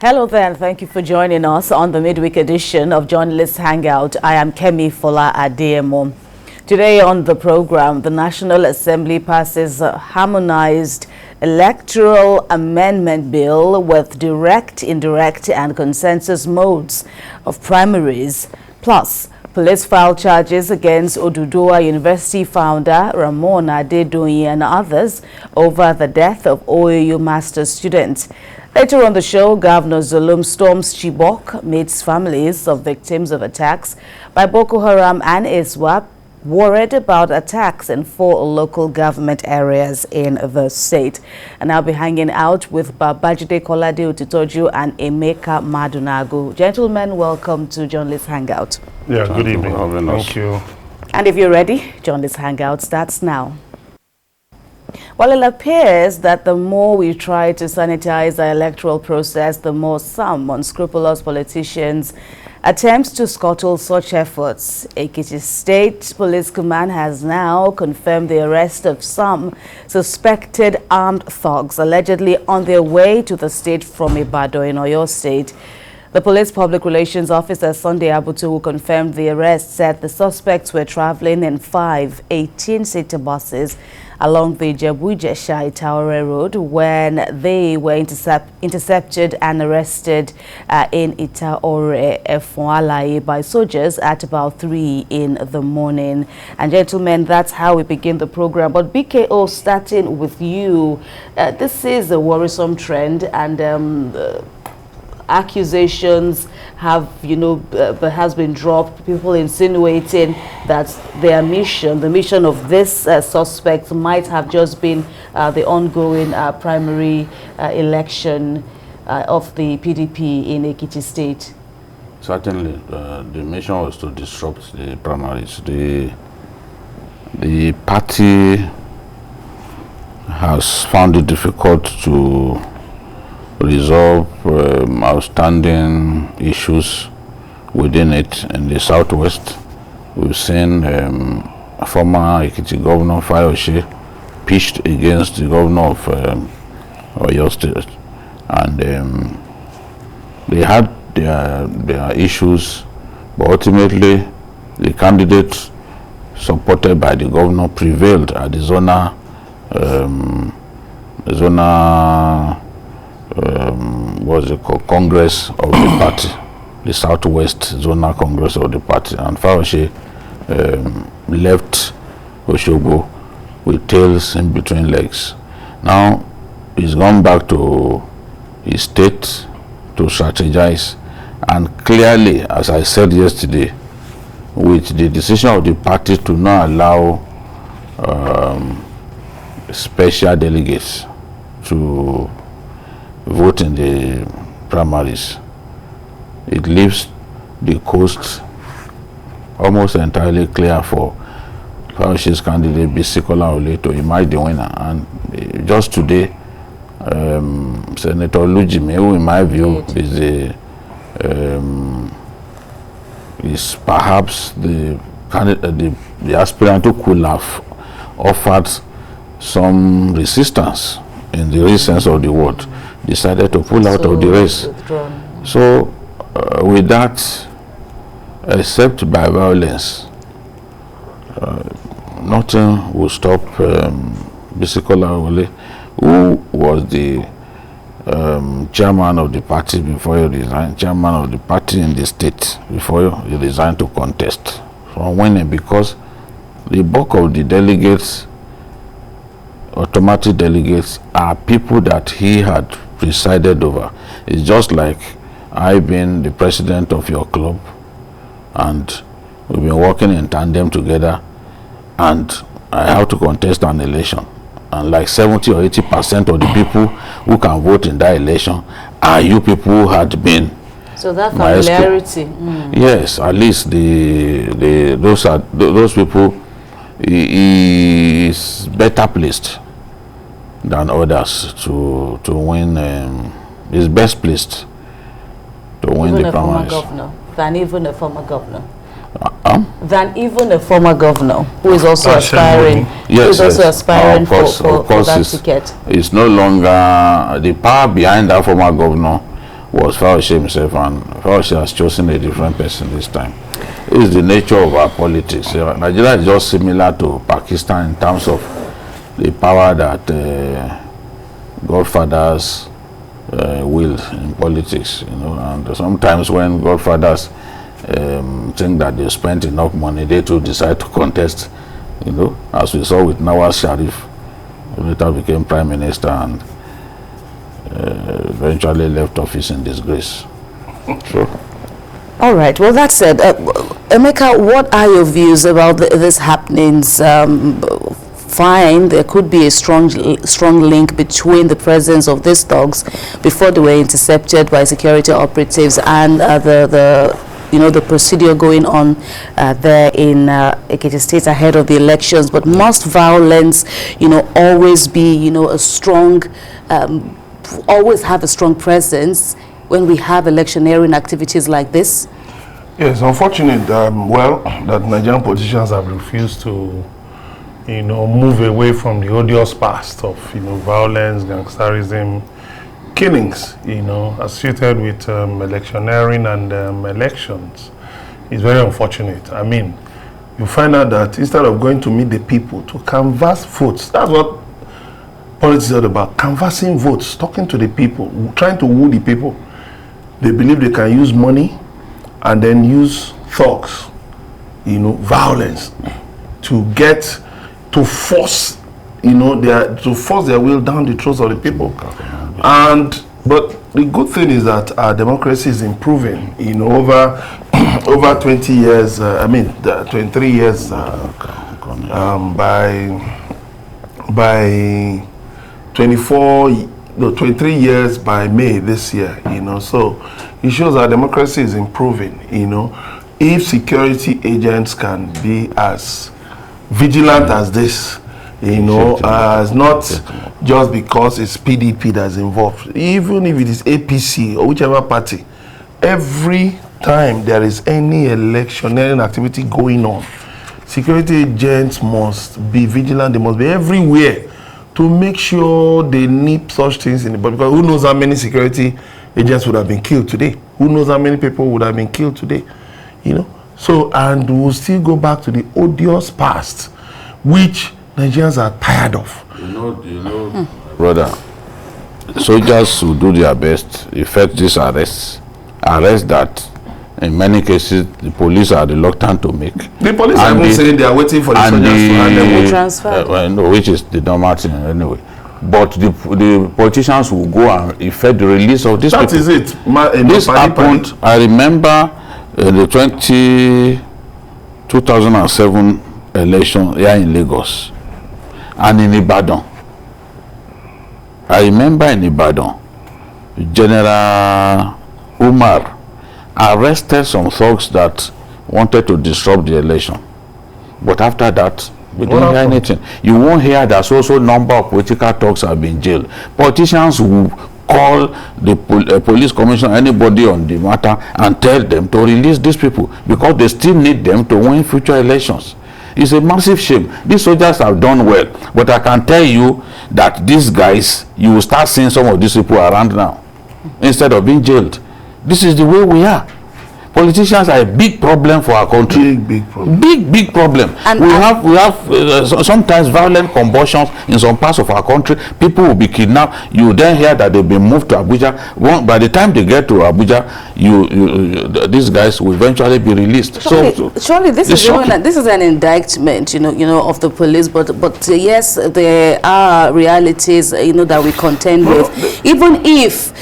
Hello there, and thank you for joining us on the midweek edition of Journalists Hangout. I am Kemi Fola Adeyemo. Today on the program, the National Assembly passes a harmonized electoral amendment bill with direct, indirect, and consensus modes of primaries, plus police file charges against Oduduwa University founder Ramon Adedoyin and others over the death of Oyo master's student. Later on the show, Governor Zulum storms Chibok, meets families of victims of attacks by Boko Haram and ISWAP, worried about attacks in 4 local government areas in the state. And I'll be hanging out with Babajide Kolade-Otitoju and Emeka Madunagu. Gentlemen, welcome to Journalist Hangout. Yeah, good evening. Thank you. And if you're ready, Journalist Hangout starts now. Well, it appears that the more we try to sanitize the electoral process, the more some unscrupulous politicians attempt to scuttle such efforts. Ekiti State Police Command has now confirmed the arrest of some suspected armed thugs allegedly on their way to the state from Ibadan in Oyo State. The police public relations officer Sunday Abutu, who confirmed the arrest, said the suspects were traveling in 5 18-seater buses along the Ijebu-Ijesa-Ita Ore road when they were intercepted and arrested in Itawure, Efon-Alaaye by soldiers at about 3 in the morning. And gentlemen, that's how we begin the program. But BKO, starting with you, this is a worrisome trend, and accusations have, has been dropped. People insinuating that their mission, the mission of this suspect, might have just been the ongoing primary election of the PDP in Ekiti State. Certainly, the mission was to disrupt the primaries. The party has found it difficult to resolve outstanding issues within it in the southwest. We've seen former Ekiti Governor Fayose pitched against the governor of Oyo State, and they had their issues, but ultimately the candidate supported by the governor prevailed at the zonal Congress of the party, the Southwest Zonal Congress of the party, and Fayose left Osogbo with tails in between legs. Now he's gone back to his state to strategize, and clearly, as I said yesterday, with the decision of the party to not allow special delegates to vote in the primaries, it leaves the coast almost entirely clear for Fayose's candidate Bisi Kolawole to emerge the winner. And just today, Senator Lujime, who in my view is perhaps the candidate, the aspirant who could have offered some resistance in the real sense of the word, decided to pull out of the race. So with that, except by violence, nothing will stop Bisi Kolawole, who was the chairman of the party before he resigned, chairman of the party in the state before he resigned, to contest from winning, because the bulk of the delegates, automatic delegates, are people that he had presided over. It's just like I being the president of your club, and we've been working in tandem together, and I have to contest an election, and like 70 or 80% of the people who can vote in that election are you people who had been. So that familiarity. Yes, at least those people, he is better placed than others to win. Is best placed to win the primaries. Than even a former governor. Than even a former governor who is also aspiring. Yes, who is also aspiring for that ticket. It's no longer the power behind that former governor was Fauci himself, and Fauci has chosen a different person this time. It's the nature of our politics. Nigeria is just similar to Pakistan in terms of the power that godfathers wield in politics, and sometimes when godfathers think that they spent enough money, they too decide to contest, as we saw with Nawaz Sharif, who later became prime minister and eventually left office in disgrace. Sure. All right. Well, that said, Emeka, what are your views about these happenings? Fine, there could be a strong link between the presence of these thugs before they were intercepted by security operatives and the procedure going on there in Ekiti State ahead of the elections. But must violence, always be, a strong, always have a strong presence when we have electioneering activities like this? Yes, unfortunate, that Nigerian politicians have refused to, move away from the odious past of, violence, gangsterism, killings, associated with electioneering and elections. It's very unfortunate. I mean, you find out that instead of going to meet the people to canvass votes, that's what politics is all about, canvassing votes, talking to the people, trying to woo the people. They believe they can use money and then use thugs, violence to force, their will down the throats of the people. But the good thing is that our democracy is improving. Over 20 years. 23 years. By 23 years by May this year. So it shows our democracy is improving. If security agents can be as vigilant as this, as not just because it's PDP that's involved, even if it is APC or whichever party, every time there is any electioneering activity going on, security agents must be vigilant. They must be everywhere to make sure they nip such things in the body. Because who knows how many security agents would have been killed today? Who knows how many people would have been killed today? So, and we'll still go back to the odious past, which Nigerians are tired of. Brother, soldiers will do their best, effect these arrests that in many cases the police are reluctant to make. The police are even saying they are waiting for the soldiers to hand them transfer. Which is the normal thing anyway. But the politicians will go and effect the release of these people. That is it. This happened, I remember the 2007 election here in Lagos and in Ibadan. I remember in Ibadan, General Umar arrested some thugs that wanted to disrupt the election. But after that, we didn't hear anything. You won't hear that also number of political thugs have been jailed. Politicians will call the police commissioner, anybody on the matter, and tell them to release these people because they still need them to win future elections. It's a massive shame. These soldiers have done well, but I can tell you that these guys, you will start seeing some of these people around now instead of being jailed. This is the way we are. Politicians are a big problem for our country. Big problem. Big problem. And we have sometimes violent convulsions in some parts of our country. People will be kidnapped. You then hear that they've been moved to Abuja. By the time they get to Abuja, these guys will eventually be released. Surely this is an indictment, of the police. But yes, there are realities, that we contend with. Even if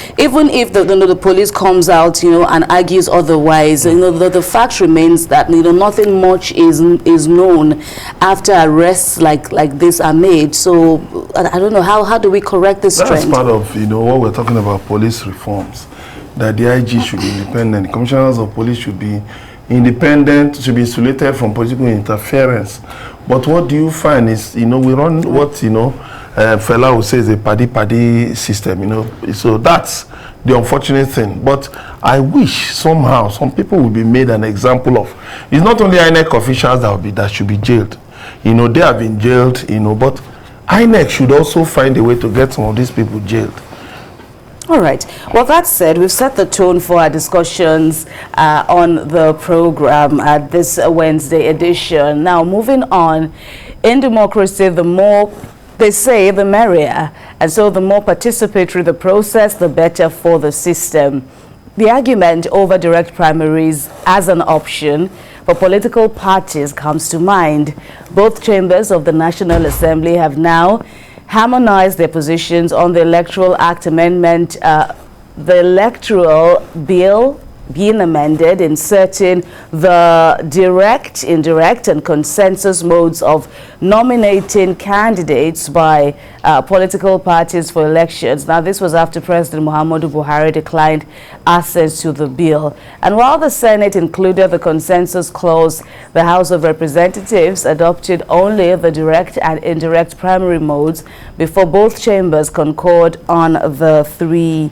the police comes out, and argues otherwise. The fact remains that nothing much is known after arrests like this are made. So I don't know how do we correct this trend? That's part of what we're talking about, police reforms. That the IG should be independent, the commissioners of police should be independent, should be insulated from political interference. But what do you find is we run what fella who says a paddy system. So that's the unfortunate thing. But I wish somehow some people will be made an example of. It's not only INEC officials that should be jailed. They have been jailed, but INEC should also find a way to get some of these people jailed. All right. Well, that said, we've set the tone for our discussions on the program at this Wednesday edition. Now, moving on, in democracy, the more they say, the merrier. And so the more participatory the process, the better for the system. The argument over direct primaries as an option for political parties comes to mind. Both chambers of the National Assembly have now harmonized their positions on the Electoral Act amendment, the electoral bill being amended, inserting the direct, indirect, and consensus modes of nominating candidates by political parties for elections. Now, this was after President Muhammadu Buhari declined access to the bill. And while the Senate included the consensus clause, the House of Representatives adopted only the direct and indirect primary modes before both chambers concord on the three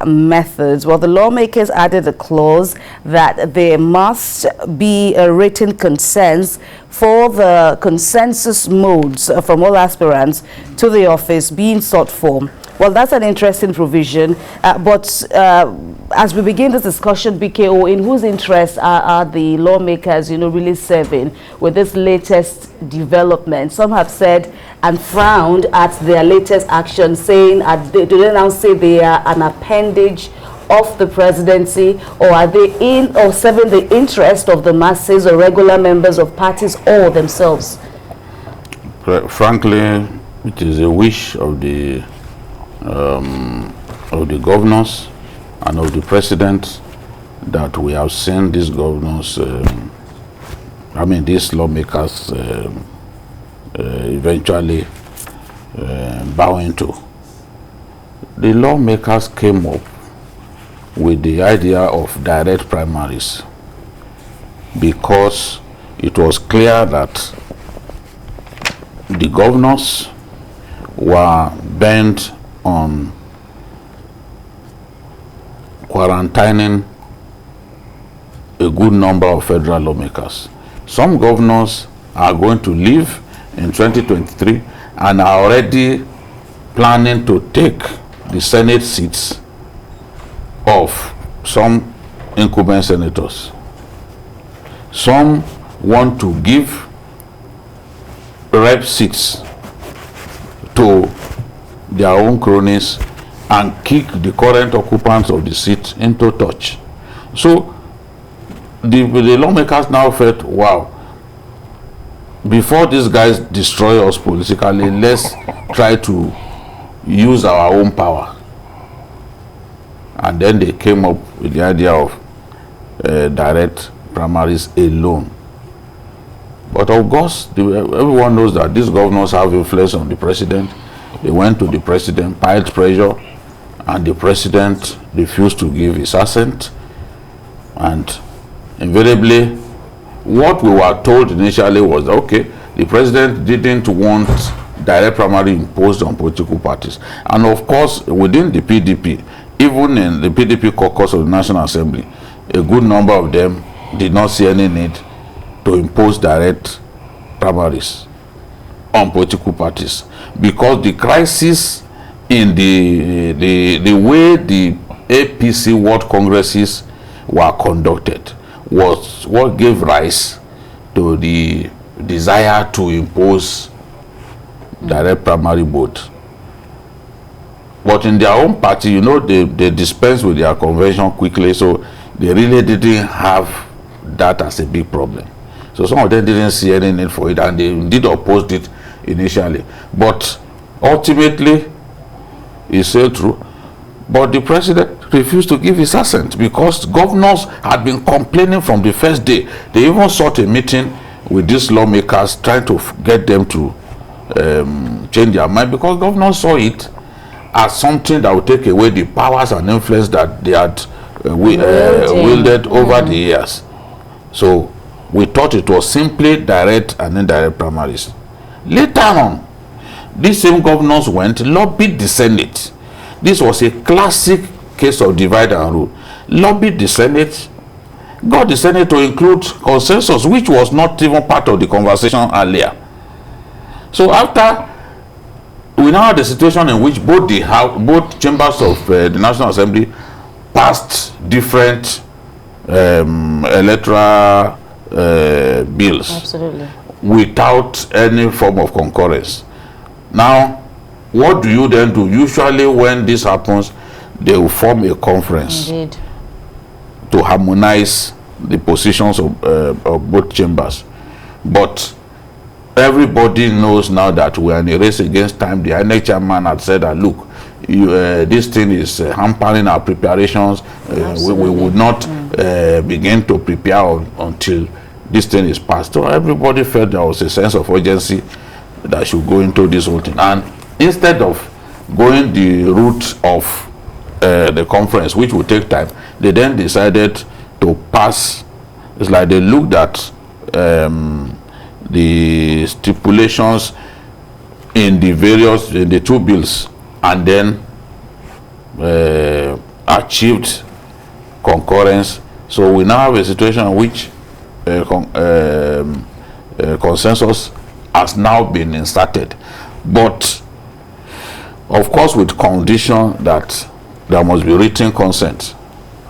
methods. Well, the lawmakers added a clause that there must be a written consent for the consensus modes from all aspirants to the office being sought for. Well, that's an interesting provision, but as we begin this discussion, BKO, in whose interests are the lawmakers, really serving with this latest development? Some have said and frowned at their latest action, saying, do they now say they are an appendage of the presidency, or are they in or serving the interest of the masses or regular members of parties or themselves? Frankly, it is a wish of the governors and of the president that we have seen these governors, these lawmakers eventually bowing to. The lawmakers came up with the idea of direct primaries because it was clear that the governors were bent on quarantining a good number of federal lawmakers. Some governors are going to leave in 2023 and are already planning to take the Senate seats of some incumbent senators. Some want to give rep seats to their own cronies and kick the current occupants of the seat into touch. So the lawmakers now felt, wow, before these guys destroy us politically, let's try to use our own power. And then they came up with the idea of direct primaries alone. But of course, everyone knows that these governors have influence on the president. They went to the president, piled pressure, and the president refused to give his assent. And invariably, what we were told initially was that, okay, the president didn't want direct primary imposed on political parties. And of course, within the PDP, even in the PDP caucus of the National Assembly, a good number of them did not see any need to impose direct primaries on political parties, because the crisis in the way the APC World Congresses were conducted was what gave rise to the desire to impose direct primary vote. But in their own party, they dispensed with their convention quickly, so they really didn't have that as a big problem. So some of them didn't see any need for it, and they did oppose it initially. But ultimately, it sailed through. But the president refused to give his assent because governors had been complaining from the first day. They even sought a meeting with these lawmakers, trying to get them to change their mind, because governors saw it as something that would take away the powers and influence that they had wielded over the years. So we thought it was simply direct and indirect primaries. Later on, these same governors went, lobbied the Senate. This was a classic case of divide and rule. Lobbied the Senate, got the Senate to include consensus, which was not even part of the conversation earlier. So after we now have the situation in which both chambers of the National Assembly passed different electoral bills. Absolutely. Without any form of concurrence. Now, what do you then do? Usually when this happens, they will form a conference. Indeed. To harmonize the positions of both chambers. But everybody knows now that we are in a race against time. The INEC chairman had said that, look, this thing is hampering our preparations. We would not begin to prepare until this thing is passed. So everybody felt there was a sense of urgency that should go into this whole thing. And instead of going the route of the conference, which would take time, they then decided to pass. It's like they looked at the stipulations in the two bills, and then achieved concurrence. So we now have a situation in which consensus has now been inserted, but of course with condition that there must be written consent.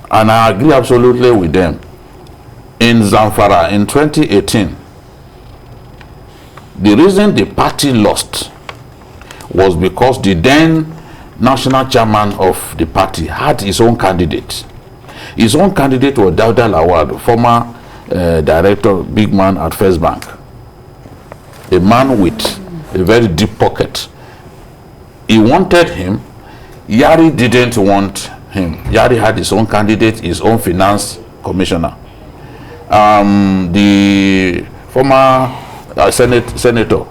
And I agree absolutely with them. In Zamfara in 2018, the reason the party lost was because the then national chairman of the party had his own candidate. His own candidate was Dauda Lawal, former director, big man at First Bank. A man with a very deep pocket. He wanted him. Yari didn't want him. Yari had his own candidate, his own finance commissioner. The former senator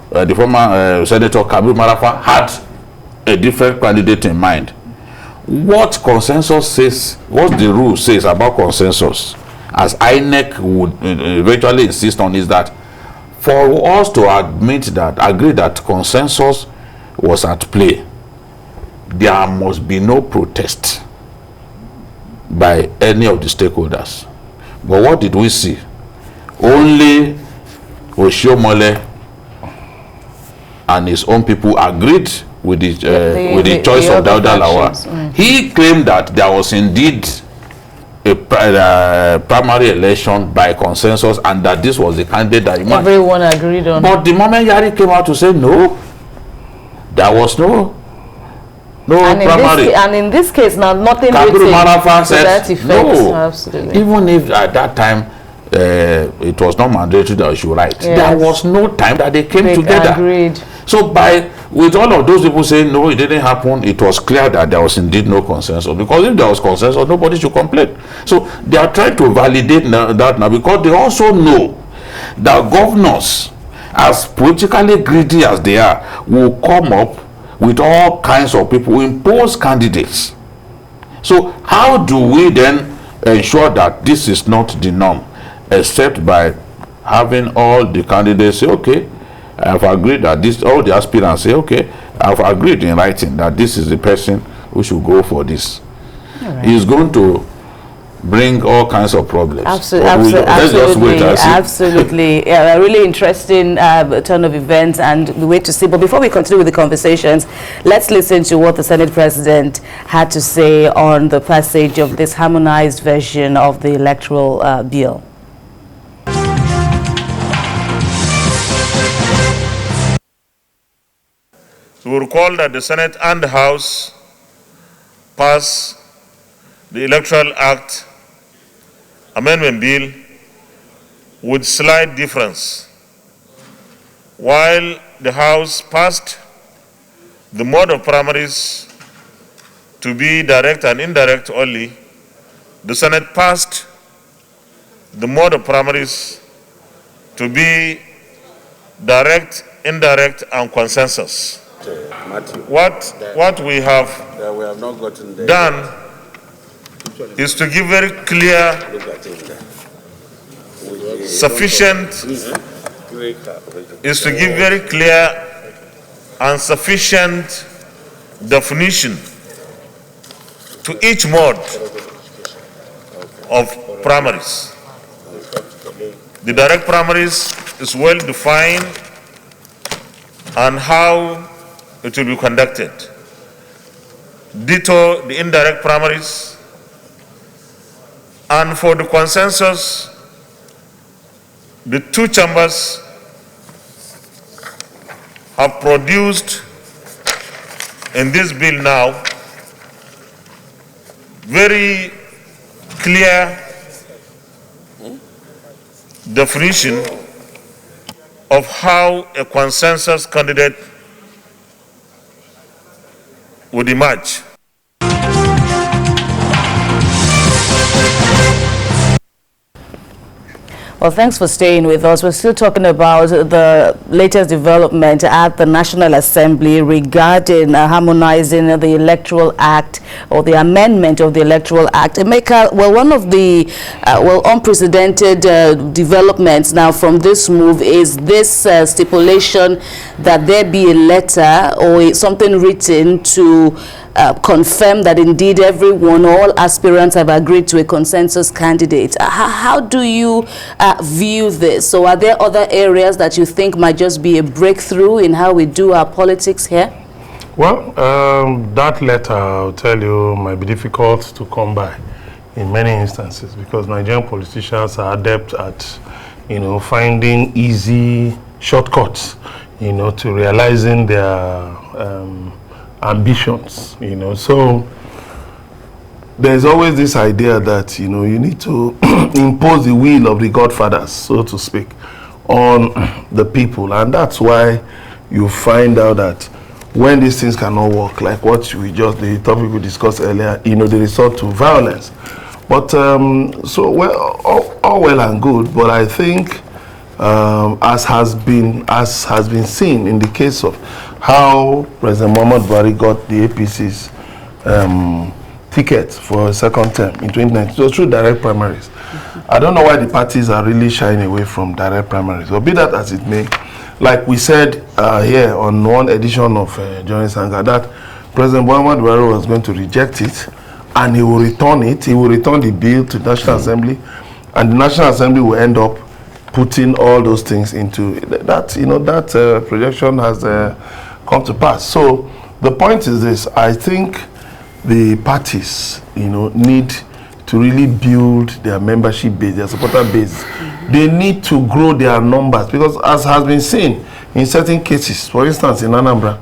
Kabir Marafa had a different candidate in mind. What consensus says, what the rule says about consensus, as INEC would eventually insist on, is that for us to agree that consensus was at play, there must be no protest by any of the stakeholders. But what did we see? Only Oshiomhole and his own people agreed with the choice of Dauda Lawal. He claimed that there was indeed a primary election by consensus, and that this was the candidate that everyone agreed on. But the moment Yari came out to say no, there was no primary. And in this case, now nothing Kabir Marafa said that effect. No. Absolutely. Even if at that time it was not mandatory that you should write, there was no time that they came together. Agreed. So with all of those people saying no, it didn't happen, it was clear that there was indeed no consensus. Because if there was consensus, nobody should complain. So they are trying to validate that now, because they also know that governors, as politically greedy as they are, will come up with all kinds of people who impose candidates. So how do we then ensure that this is not the norm, except by having all the candidates say, okay, I have agreed that this, all the aspirants say, okay, I have agreed in writing that this is the person who should go for this. Right. He's going to bring all kinds of problems. Absolutely. Let's just wait and see. Absolutely. Yeah, a really interesting turn of events, and we wait to see. But before we continue with the conversations, let's listen to what the Senate President had to say on the passage of this harmonized version of the electoral bill. So we recall that the Senate and the House passed the Electoral Act Amendment Bill with slight difference. While the House passed the mode of primaries to be direct and indirect only, the Senate passed the mode of primaries to be direct, indirect, and consensus. Matthew, what we have done is to give very clear, and sufficient definition to each mode of primaries. The direct primaries is well defined, and how it will be conducted. Ditto the indirect primaries. And for the consensus, the two chambers have produced in this bill now very clear definition of how a consensus candidate would emerge. Well, thanks for staying with us. We're still talking about the latest development at the National Assembly regarding harmonizing the Electoral Act or the amendment of the Electoral Act. Emeka, well, one of the unprecedented developments now from this move is this stipulation that there be a letter or something written to confirm that indeed everyone, all aspirants have agreed to a consensus candidate. How do you view this? So are there other areas that you think might just be a breakthrough in how we do our politics here? Well, that letter, I'll tell you, might be difficult to come by in many instances because Nigerian politicians are adept at, finding easy shortcuts, to realizing their ambitions, so there's always this idea that you need to impose the will of the godfathers, so to speak, on the people, and that's why you find out that when these things cannot work, like what the topic we discussed earlier, they resort to violence. But so well, all well and good, but I think as has been seen in the case of how President Muhammad Buhari got the APC's ticket for a second term in 2019. So through direct primaries. I don't know why the parties are really shying away from direct primaries. But be that as it may, like we said here on one edition of Johnny's Hangout, that President Muhammad Buhari was going to reject it and he will return it. He will return the bill to the National Assembly, and the National Assembly will end up putting all those things into that. That projection has come to pass. So the point is this: I think the parties, need to really build their membership base, their supporter base. They need to grow their numbers because, as has been seen in certain cases, for instance, in Anambra,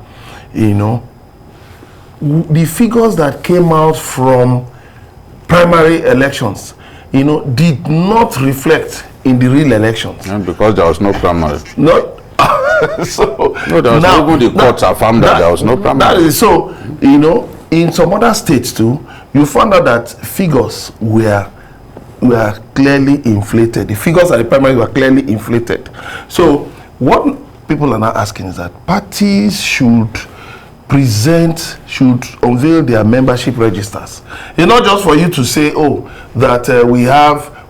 the figures that came out from primary elections, did not reflect in the real elections. And because there was no primary. No. So no, there was now, even the courts affirmed that there was no primary. That is so, in some other states too, you found out that figures were clearly inflated. The figures at the primaries were clearly inflated. So what people are now asking is that parties should unveil their membership registers. It's not just for you to say, that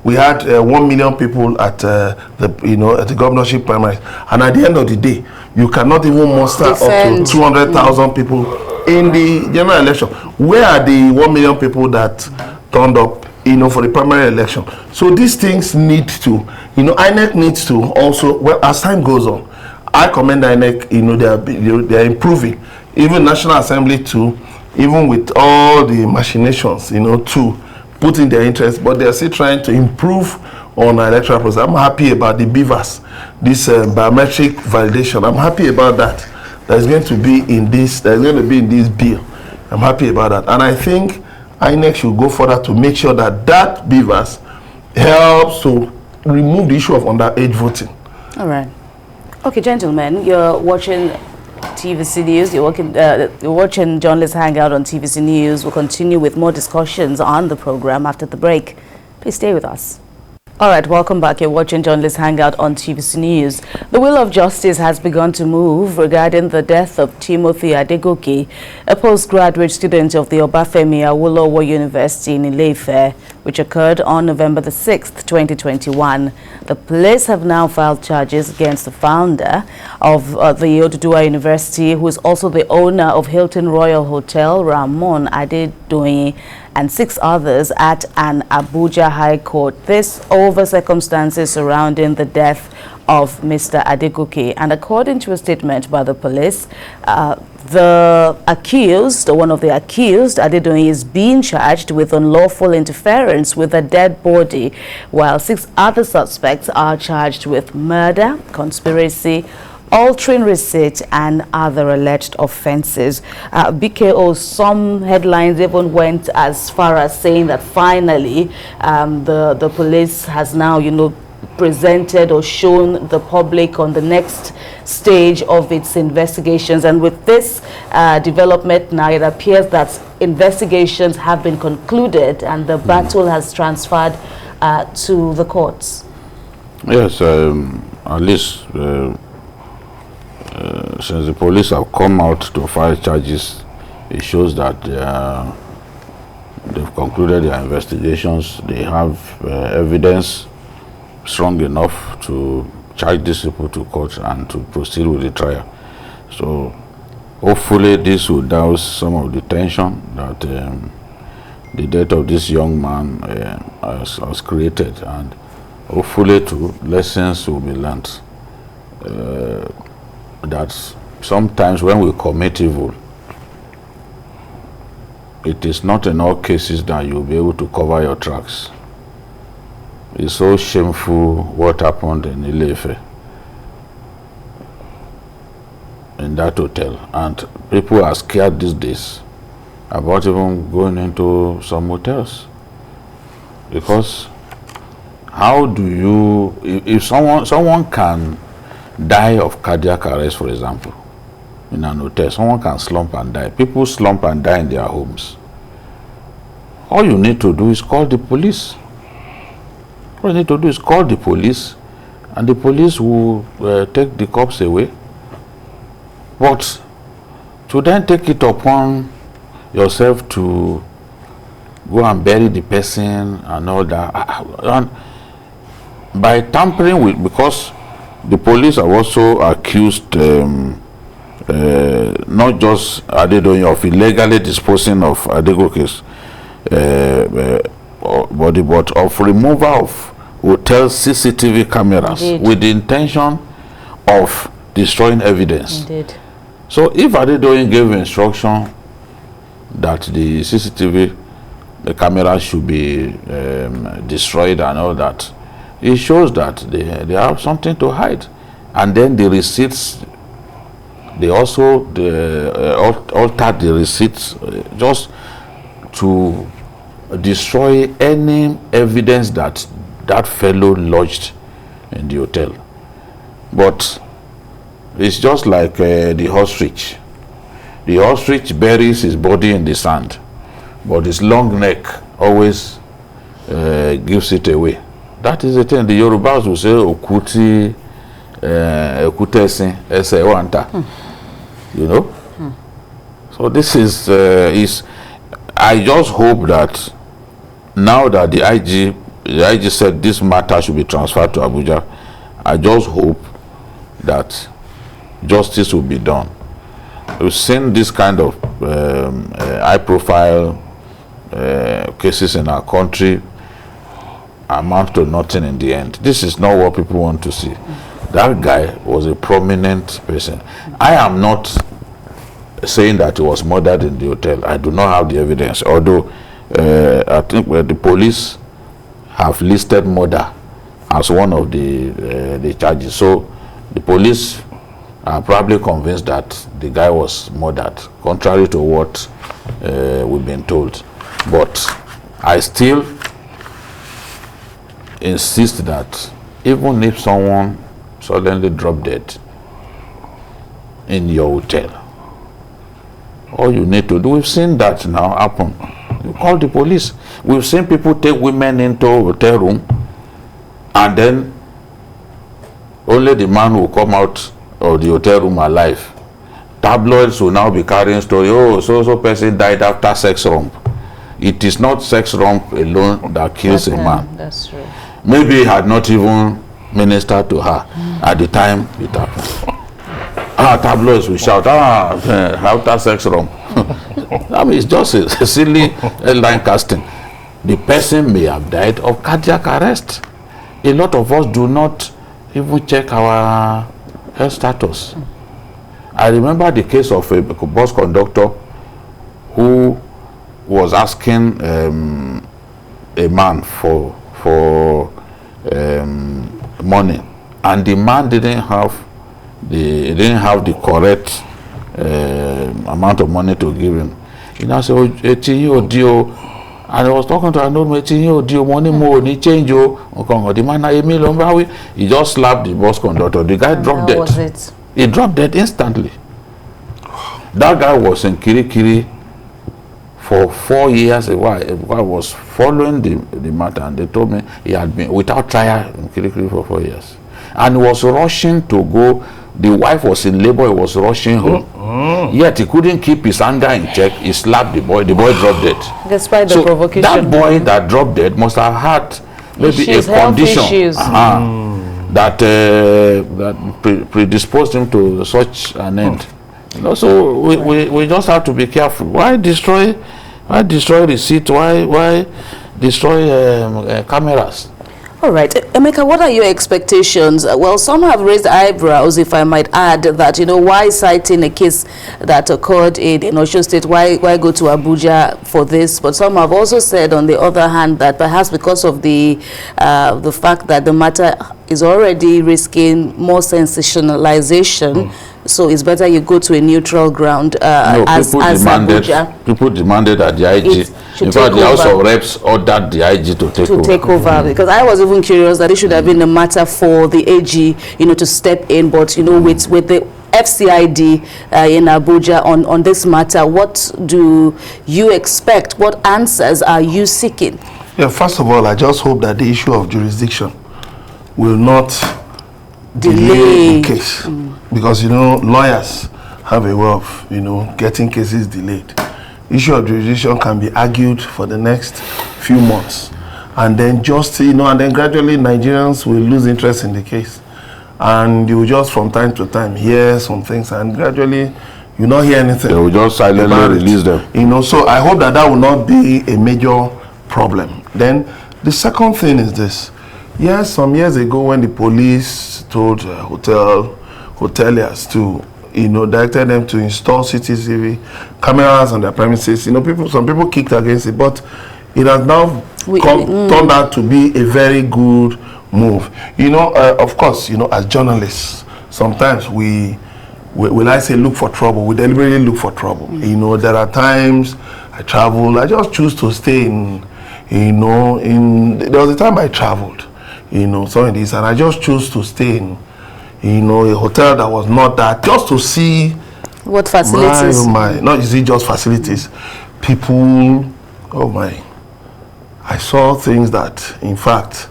we had 1 million people at at the governorship primaries, and at the end of the day, you cannot even muster up to 200,000 people in the general election. Where are the 1 million people that turned up, for the primary election? So these things need to, INEC needs to also, well, as time goes on, I commend INEC, they are improving. Even National Assembly too, even with all the machinations, to put in their interest, but they are still trying to improve on our electoral process. I'm happy about the BVAS, this biometric validation. I'm happy about that. There's going to be in this bill. I'm happy about that. And I think INEC should go further to make sure that BVAS helps to remove the issue of underage voting. All right. Okay, gentlemen, you're watching TVC News. You're watching Journalists Hangout on TVC News. We'll continue with more discussions on the program after the break. Please stay with us. All right, welcome back. You're watching Journalists Hangout on TVC News. The wheel of justice has begun to move regarding the death of Timothy Adegoke, a postgraduate student of the Obafemi Awolowo University in Ile-Ife, which occurred on November the 6th, 2021. The police have now filed charges against the founder of the Oduduwa University, who is also the owner of Hilton Royal Hotel, Ramon Adedoyin, and 6 others at an Abuja High Court. This over circumstances surrounding the death of Mr. Adegoke. And according to a statement by the police, The accused, or one of the accused, Adedoyin, is being charged with unlawful interference with a dead body, while 6 other suspects are charged with murder, conspiracy, altering receipt, and other alleged offenses. BKO, some headlines even went as far as saying that finally the police has now, presented or shown the public on the next stage of its investigations. And with this development now, it appears that investigations have been concluded and the battle has transferred to the courts. Yes, at least since the police have come out to file charges, it shows that they've concluded their investigations. They have evidence strong enough to charge these people to court and to proceed with the trial. So hopefully this will douse some of the tension that the death of this young man has created, and hopefully too lessons will be learned that sometimes when we commit evil, it is not in all cases that you'll be able to cover your tracks. It's so shameful what happened in Ile-Ife, in that hotel, and people are scared these days about even going into some hotels, because how do you, if someone can die of cardiac arrest, for example, in an hotel, someone can slump and die. People slump and die in their homes. All you need to do is call the police. All you need to do is call the police, and the police will take the corpse away. But to then take it upon yourself to go and bury the person and all that, and by tampering with, because the police are also accused not just Adedoyin of illegally disposing of Adegoke's body, but of removal of hotel CCTV cameras. Indeed. With the intention of destroying evidence. Indeed. So if Adedoyin gave instruction that the CCTV cameras should be destroyed and all that, it shows that they have something to hide. And then the receipts, they also altered the receipts just to destroy any evidence that that fellow lodged in the hotel. But it's just like the ostrich. The ostrich buries his body in the sand, but his long neck always gives it away. That is the thing. The Yorubas will say, Okuti, Okutesi, Ese Wanta. You know? So this is, I just hope that now that the IG said this matter should be transferred to Abuja, I just hope that justice will be done. We've seen this kind of high-profile cases in our country amount to nothing in the end. This is not what people want to see. That guy was a prominent person. I am not saying that he was murdered in the hotel. I do not have the evidence, although I think the police have listed murder as one of the charges. So the police are probably convinced that the guy was murdered, contrary to what we've been told. But I still insist that even if someone suddenly dropped dead in your hotel, all you need to do, we've seen that now happen. You call the police. We've seen people take women into a hotel room, and then only the man will come out of the hotel room alive. Tabloids will now be carrying story, oh, so person died after sex romp. It is not sex romp alone that kills a man. That's true. Maybe he had not even ministered to her at the time it happened. Tabloids will shout, after sex romp. I mean, it's just a silly line casting. The person may have died of cardiac arrest. A lot of us do not even check our health status. I remember the case of a bus conductor who was asking a man for money, and the man didn't have the correct amount of money to give him. He now said, and I was talking to money more, ni change the man, he just slapped the bus conductor. The guy dropped dead. Was it? He dropped dead instantly. That guy was in Kirikiri for 4 years. I was following the matter, and they told me he had been without trial in Kirikiri for 4 years, and he was rushing to go. The wife was in labor. He was rushing home. Yet he couldn't keep his anger in check. He slapped the boy. The boy dropped dead. Despite the provocation. That boy that dropped dead must have had maybe a condition that predisposed him to such an end. You know, so we just have to be careful. Why destroy receipt? Why destroy cameras? All right, Emeka, what are your expectations? Well, some have raised eyebrows, if I might add, that, why citing a case that occurred in Oyo State, why go to Abuja for this? But some have also said, on the other hand, that perhaps because of the fact that the matter is already risking more sensationalization, so it's better you go to a neutral ground as Abuja. People demanded that the IG, in fact, the House of Reps ordered the IG to take over. Because I was even curious that it should have been a matter for the AG, to step in, but, with the FCID in Abuja on this matter, what do you expect? What answers are you seeking? Yeah, first of all, I just hope that the issue of jurisdiction will not delay the case. Because, lawyers have a way of, getting cases delayed. Issue of jurisdiction can be argued for the next few months. And then and then gradually Nigerians will lose interest in the case. And you will just from time to time hear some things, and gradually you not hear anything. They will just silently release them. So I hope that will not be a major problem. Then the second thing is this. Yes, some years ago when the police told hoteliers to, directed them to install CCTV cameras on their premises, some people kicked against it, but it has now turned out to be a very good move. Of course, as journalists, sometimes we look for trouble. We deliberately look for trouble. There are times I travel, I just choose to stay there was a time I traveled, some of this, and I just chose to stay in, a hotel that was not that, just to see what facilities. Not just facilities, people. Oh my! I saw things that, in fact,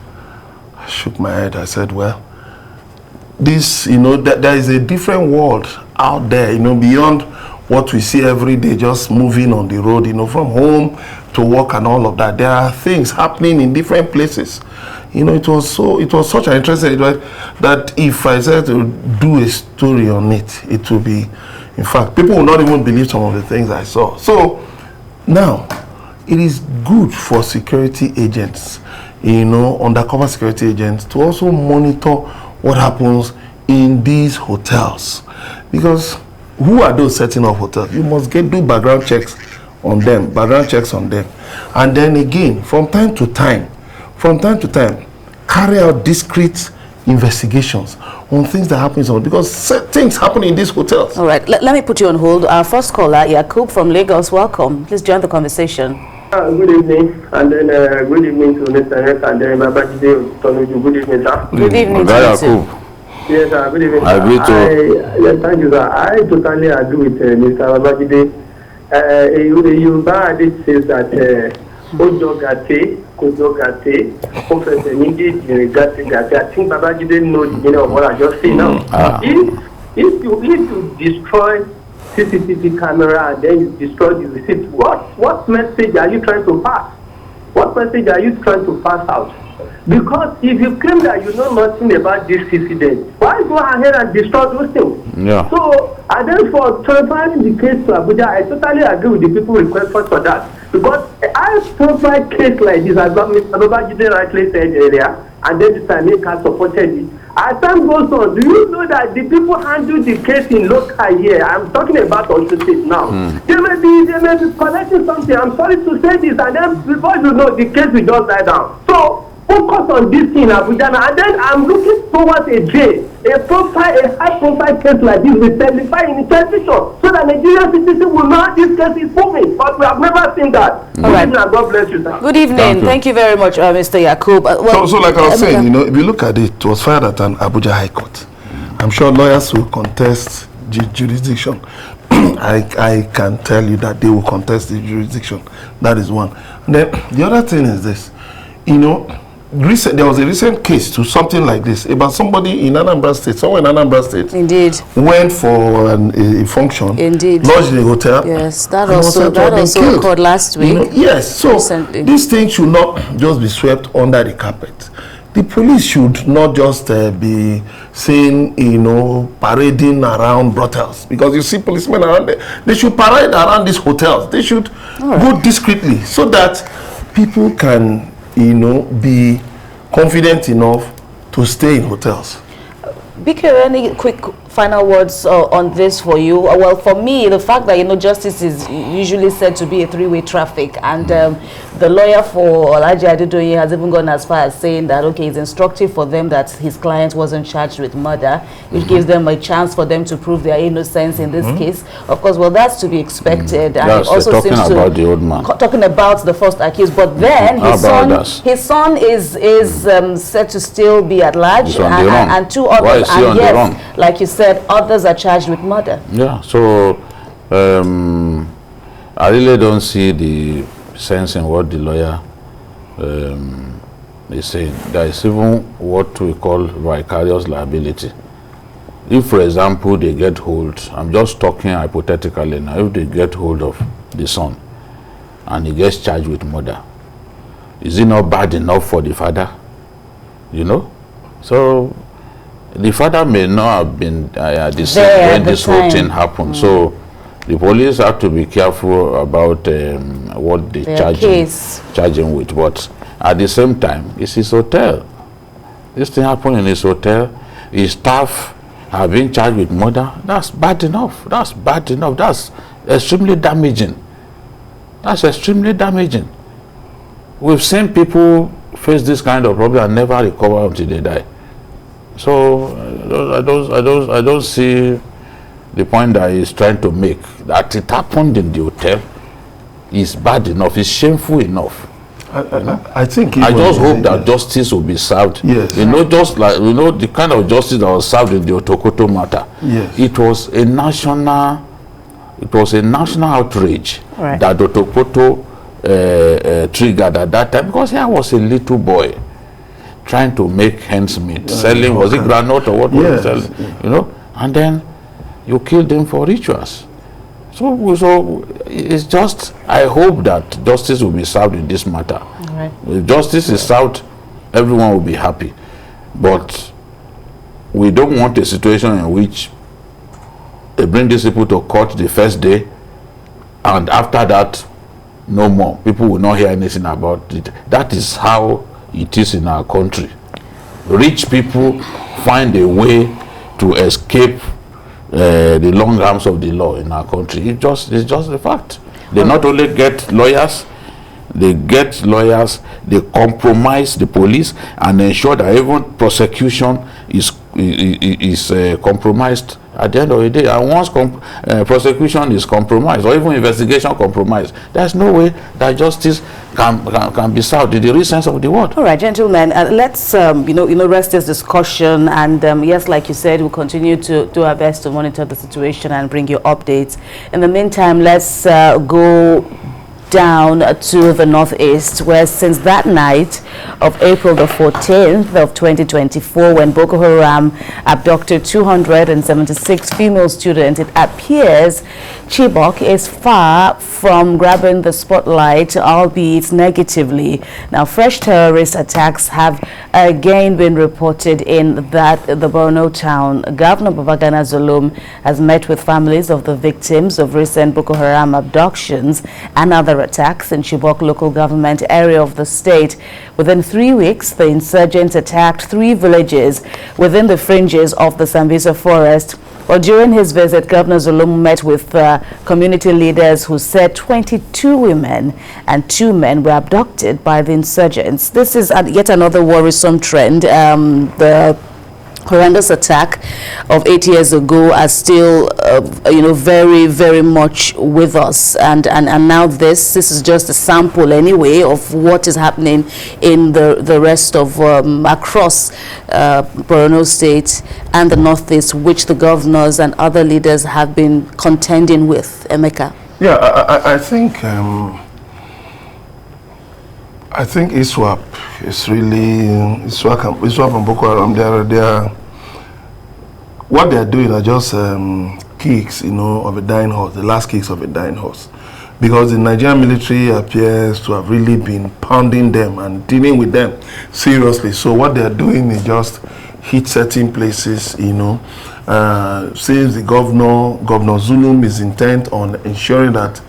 I shook my head. I said, well, this, there is a different world out there, beyond what we see every day, just moving on the road, from home to work and all of that. There are things happening in different places. It was such an interesting that if I said to do a story on it, it will be, in fact, people will not even believe some of the things I saw. So now, it is good for security agents, undercover security agents, to also monitor what happens in these hotels. Because who are those setting up hotels? You must do background checks on them, and then again, from time to time, carry out discreet investigations on things that happen, because things happen in these hotels. All right, let me put you on hold. Our first caller, Yakub from Lagos, welcome. Please join the conversation. Good evening, and then good evening to Mr. Ek and then Babajide. Good evening, sir. Good evening to you. Yes, sir. Good evening. I agree to. Yes, thank you, sir. I totally agree with Mr. Babajide. Yoruba says that Ojogate, Kojogate, Professor Nidi, Gate. I think Babajide knows the meaning of what I just said now. If you destroy CCTV camera and then you destroy the receipt, what message are you trying to pass? What message are you trying to pass out? Because if you claim that you know nothing about this incident, why go ahead and destroy those things? Yeah. So, and then for transferring the case to Abuja, I totally agree with the people request for that. Because I transfer case like this, as Mr. Babajide rightly said earlier, and then Mr. Nika supported it. As time goes on, do you know that the people handle the case in local here? I'm talking about Oyo State now. They may be collecting something. I'm sorry to say this, and then before you know, the case will just die down. So focus on this thing, Abuja, and then I'm looking towards a day, a high-profile case like this will testify in the television, so that Nigerian citizens will know this case is moving. But we have never seen that. All right. God bless you, sir. Good evening. Thank you very much, Mr. Yakub. So like I was saying, you know, if you look at it, it was filed at an Abuja High Court. I'm sure lawyers will contest the jurisdiction. I can tell you that they will contest the jurisdiction. That is one. And then the other thing is this, you know, there was a recent case to something like this about somebody in Anambra State, someone in Anambra State, indeed, went for a function, indeed, lodged in a hotel. Yes, that also occurred last week. You know, yes, so recently. These things should not just be swept under the carpet. The police should not just be seen, you know, parading around brothels, because you see policemen around there. They should parade around these hotels. They should go discreetly so that people can, you know, be confident enough to stay in hotels. Biko, any quick final words on this for you? Well, for me, the fact that, you know, justice is usually said to be a three-way traffic, and the lawyer for Olaji Adedoyin has even gone as far as saying that, okay, it's instructive for them that his client wasn't charged with murder, which gives them a chance for them to prove their innocence in this case. Of course, well, that's to be expected. And yes, it also talking seems about the old man. Talking about the first accused, but then his son is said to still be at large, and two others, and yes, like you said, others are charged with murder. Yeah, so I really don't see the sense in what the lawyer is saying. There is even what we call vicarious liability. If, for example, they get hold, I'm just talking hypothetically now, if they get hold of the son and he gets charged with murder, is it not bad enough for the father? You know? So the father may not have been the same when this whole thing happened. So the police have to be careful about what they charge him with. But at the same time, it's his hotel. This thing happened in his hotel. His staff have been charged with murder. That's bad enough. That's bad enough. That's extremely damaging. That's extremely damaging. We've seen people face this kind of problem and never recover until they die. So I don't see the point that he's trying to make. That it happened in the hotel is bad enough. It's shameful enough. I think I just hope that justice will be served. Yes. You know, just like the kind of justice that was served in the Otokoto matter. Yes. It was a national outrage that Otokoto triggered at that time, because here was a little boy trying to make ends meet, selling, was it granite or what was he selling? You know, and then you killed him for rituals. So it's just, I hope that justice will be served in this matter. Right. If justice is served, everyone will be happy. But we don't want a situation in which they bring these people to court the first day, and after that, no more. People will not hear anything about it. That is how it is in our country. Rich people find a way to escape the long arms of the law in our country. It's just a fact. They not only get lawyers, they compromise the police and ensure that even prosecution is compromised at the end of the day. And once prosecution is compromised, or even investigation compromised, there's no way that justice can be served in the real sense of the word. All right, gentlemen, let's rest this discussion, and yes, like you said, we'll continue to do our best to monitor the situation and bring you updates. In the meantime, let's go down to the northeast, where since that night of April the 14th of 2024, when Boko Haram abducted 276 female students, it appears Chibok is far from grabbing the spotlight, albeit negatively. Now, fresh terrorist attacks have again been reported in the Borno town. Governor Babagana Zulum has met with families of the victims of recent Boko Haram abductions and other attacks in Chibok local government area of the state. Within 3 weeks, the insurgents attacked 3 villages within the fringes of the Sambisa forest. Well, during his visit, Governor Zulum met with community leaders who said 22 women and 2 men were abducted by the insurgents. This is yet another worrisome trend. The horrendous attack of 8 years ago are still, very, very much with us. And now this is just a sample anyway of what is happening in the rest of across Borno State and the Northeast, which the governors and other leaders have been contending with. Emeka. Yeah, I think ISWAP is really ISWAP and Boko Haram. What they are doing are just kicks, of a dying horse, the last kicks of a dying horse, because the Nigerian military appears to have really been pounding them and dealing with them seriously. So what they are doing is just hit certain places, since the Governor Zulum is intent on ensuring that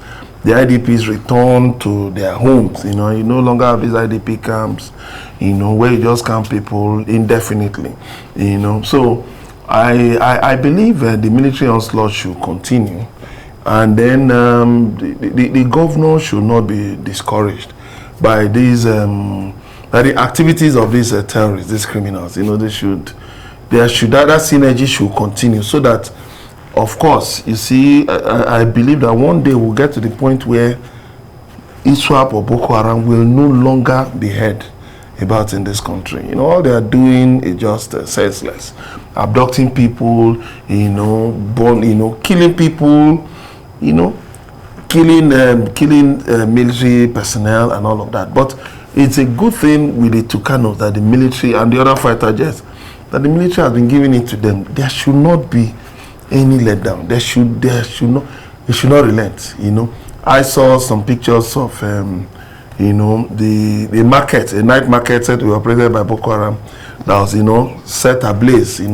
the IDPs return to their homes. You no longer have these IDP camps, where you just camp people indefinitely. So I believe the military onslaught should continue, and then the governor should not be discouraged by these by the activities of these terrorists, these criminals. That synergy should continue, so that, of course, you see, I believe that one day we'll get to the point where ISWAP or Boko Haram will no longer be heard about in this country. All they are doing is just senseless, abducting people, killing people, killing military personnel and all of that. But it's a good thing with the Tucanos that the military and the other fighter jets, that the military has been giving it to them. There should not be any letdown. They should not relent. I saw some pictures of the market, a night market set we operated by Boko Haram, that was set ablaze in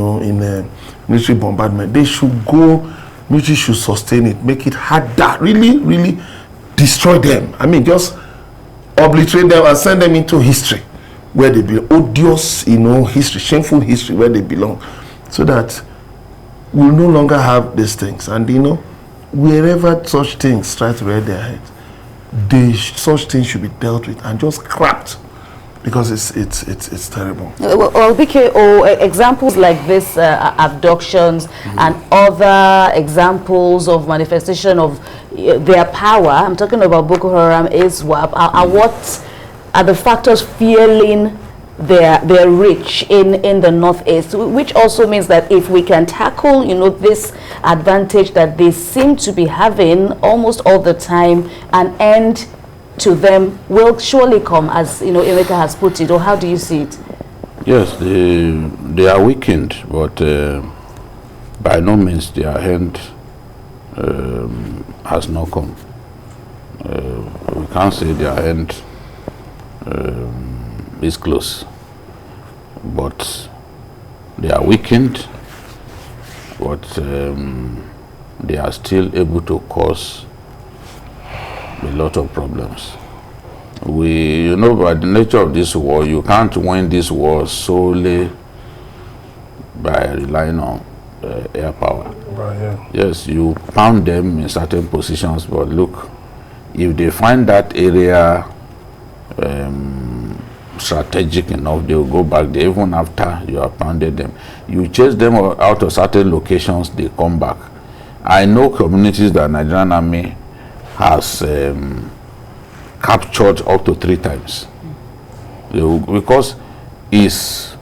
military bombardment. They should go, military should sustain it, make it harder, really destroy them. I mean, just obliterate them and send them into history where they belong, odious history, shameful history where they belong, so that we'll no longer have these things. And wherever such things try to rear their heads, such things should be dealt with and just scrapped, because it's terrible. Well, BKO, examples like this, abductions and other examples of manifestation of their power, I'm talking about Boko Haram, ISWAP, are what are the factors fueling their reach in the Northeast, which also means that if we can tackle this advantage that they seem to be having almost all the time, an end to them will surely come, as Emeka has put it. Or how do you see it? Yes, they are weakened, but by no means their end has not come. We can't say their end is close, but they are weakened, but they are still able to cause a lot of problems. By the nature of this war, you can't win this war solely by relying on air power. Right, yeah. Yes, you pound them in certain positions, but look, if they find that area strategic enough, they will go back there even after you have pounded them. You chase them out of certain locations, they come back. I know communities that Nigerian Army has captured up to 3 times, because it's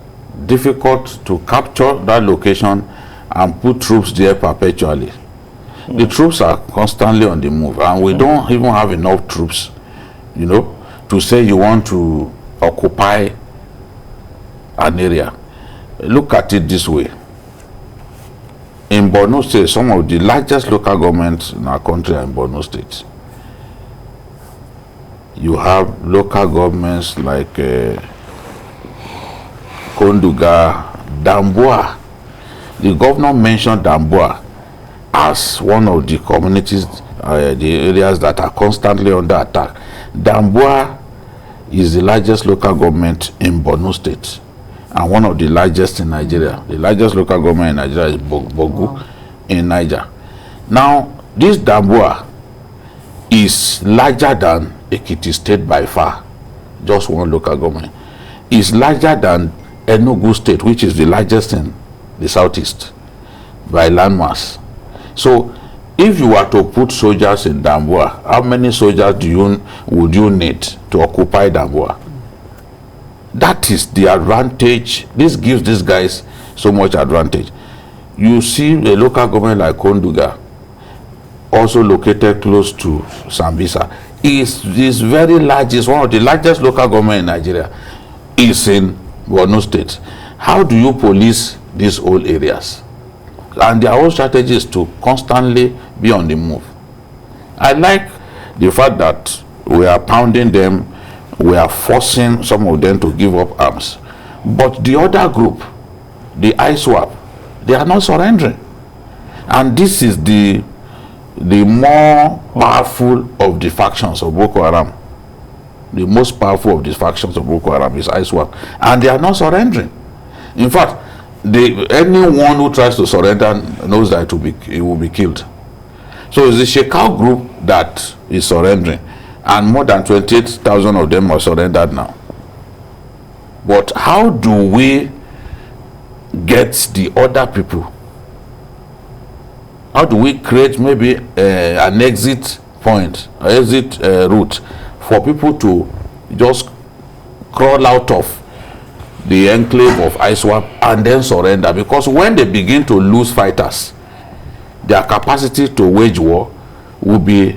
difficult to capture that location and put troops there perpetually. The troops are constantly on the move, and we don't even have enough troops, to say you want to occupy an area. Look at it this way. In Borno State, some of the largest local governments in our country are in Borno State. You have local governments like Konduga, Damboa. The governor mentioned Damboa as one of the communities the areas that are constantly under attack. Damboa is the largest local government in Borno State and one of the largest in Nigeria. The largest local government in Nigeria is Bogu in Niger. Now, this Damboa is larger than Ekiti State by far, just one local government. It's larger than Enugu State, which is the largest in the southeast by landmass. So, if you were to put soldiers in Damboa, how many soldiers would you need to occupy Damboa? That is the advantage. This gives these guys so much advantage. You see a local government like Konduga, also located close to Sambisa, is very large. It's one of the largest local government in Nigeria. Is in Borno State. How do you police these old areas? And their whole strategy is to constantly be on the move. I like the fact that we are pounding them, we are forcing some of them to give up arms. But the other group, the ISWAP, they are not surrendering. And this is the more powerful of the factions of Boko Haram. The most powerful of these factions of Boko Haram is ISWAP. And they are not surrendering. In fact, anyone who tries to surrender knows that it will be killed. So it's the Shekau group that is surrendering. And more than 28,000 of them are surrendered now. But how do we get the other people? How do we create maybe an exit point, an exit route for people to just crawl out of the enclave of ISWAP and then surrender? Because when they begin to lose fighters, their capacity to wage war will be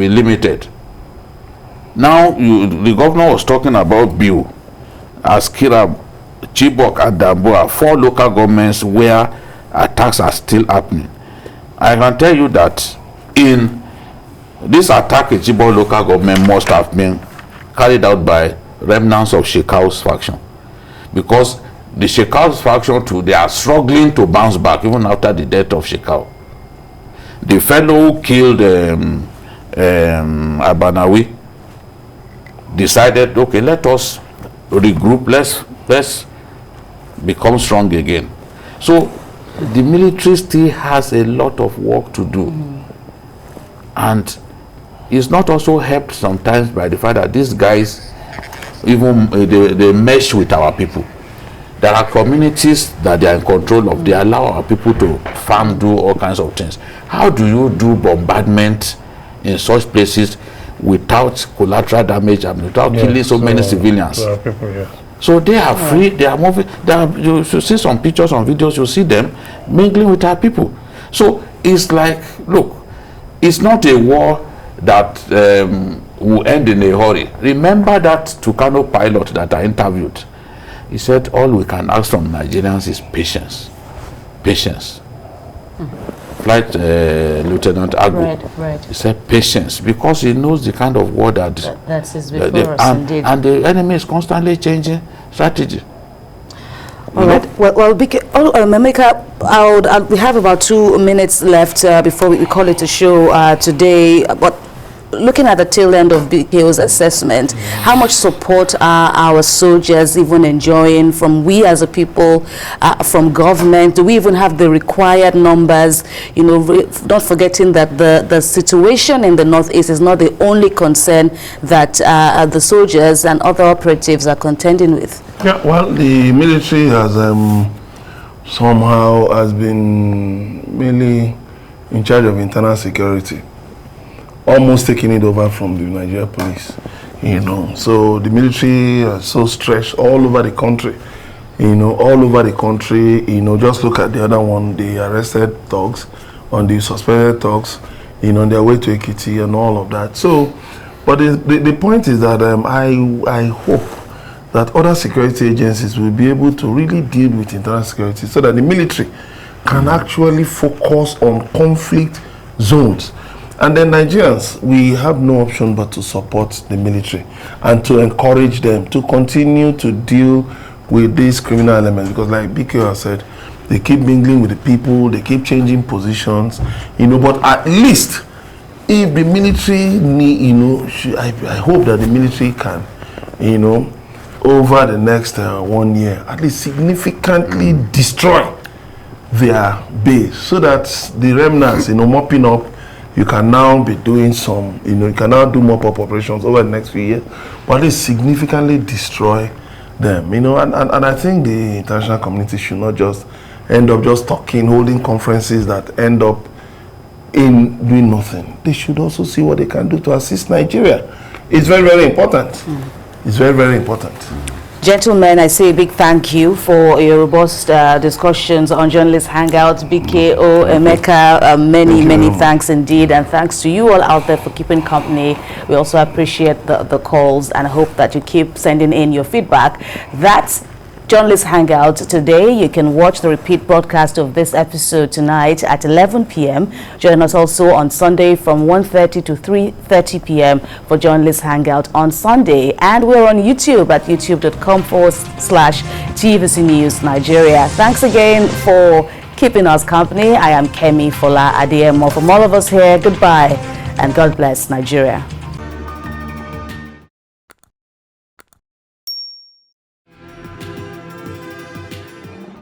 limited. Now, the governor was talking about Biu, Askira, Chibok, and Damboa, 4 local governments where attacks are still happening. I can tell you that in this attack in Chibok local government must have been carried out by remnants of Shekau's faction, because the Shekau's faction too, they are struggling to bounce back even after the death of Shekau. The fellow who killed Abanawi decided, okay, let us regroup, let's become strong again. So the military still has a lot of work to do. And it's not also helped sometimes by the fact that these guys even they mesh with our people. There are communities that they are in control of. They allow our people to farm, do all kinds of things. How do you do bombardment in such places without collateral damage and without killing so many civilians? People, yes. So they are free, they are moving. You should see some pictures, some videos, you see them mingling with our people. So it's like, look, it's not a war that will end in a hurry. Remember that Tucano pilot that I interviewed. He said, all we can ask from Nigerians is patience. Patience. Flight Lieutenant Agu. Right. He said patience, because he knows the kind of war that is before us, indeed. And the enemy is constantly changing strategy. All right. Well, Memeka, we have about 2 minutes left before we call it a show today. But looking at the tail end of BKO's assessment, how much support are our soldiers even enjoying from we as a people, from government? Do we even have the required numbers? You know, not forgetting that the situation in the Northeast is not the only concern that the soldiers and other operatives are contending with. Yeah, well, the military has somehow been mainly in charge of internal security, almost taking it over from the Nigeria police, you know. So the military are so stretched all over the country, you know, all over the country, you know. Just look at the other one, the arrested thugs, on the suspended thugs, you know, on their way to Ekiti and all of that. So, but the point is that I hope that other security agencies will be able to really deal with internal security so that the military can actually focus on conflict zones. And then Nigerians, we have no option but to support the military and to encourage them to continue to deal with these criminal elements, because like BK has said, they keep mingling with the people, they keep changing positions, you know, but at least if the military need, I hope that the military can, over the next 1 year, at least significantly destroy their base, so that the remnants, mopping up, you can now be doing some, you can now do mop up operations over the next few years, but at least significantly destroy them, and I think the international community should not just end up just talking, holding conferences that end up in doing nothing. They should also see what they can do to assist Nigeria. It's very, very important. It's very, very important. Gentlemen, I say a big thank you for your robust discussions on Journalist Hangout. BKO, Emeka, many thanks indeed. And thanks to you all out there for keeping company. We also appreciate the calls and hope that you keep sending in your feedback. That's Journalist Hangout today. You can watch the repeat broadcast of this episode tonight at 11 p.m. Join us also on Sunday from 1:30 to 3:30 p.m. for Journalist Hangout on Sunday. And we're on YouTube at youtube.com/TVCNews Nigeria. Thanks again for keeping us company. I am Kemi Fola Adiemo. From all of us here, goodbye and God bless Nigeria.